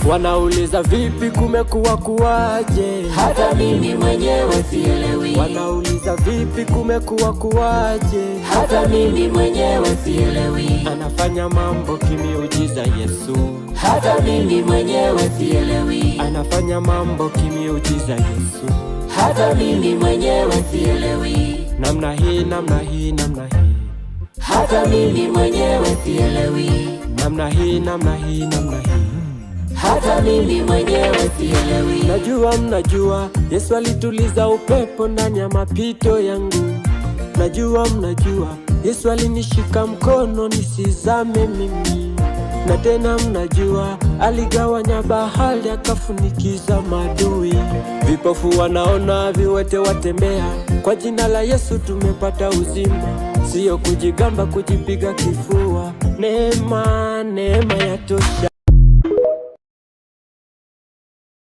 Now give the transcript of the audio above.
Wanauliza vipi kumekuwa kuwaje, hata mimi mwenyewe sielewi. Wanauliza vipi kumekuwa kuwaje, hata mimi mwenyewe sielewi. Anafanya mambo kimiujiza Yesu, hata mimi mwenyewe sielewi. Anafanya mambo kimiujiza Yesu, hata mimi mwenyewe sielewi. Namna hii, namna hii, namna hii, hata mimi mwenyewe sielewi. Namna hii, namna hii, namna hii, hata mimi mwenyewe sielewi. Najua mnajua Yesu alituliza upepo ndani ya mapito yangu. Najua mnajua Yesu alinishika mkono nisizame mimi. Na tena mnajua aligawanya bahari akafunikiza maadui. Vipofu wanaona, viwete watembea, kwa jina la Yesu tumepata uzima. Sio kujigamba, kujipiga kifua. Neema, neema yatosha.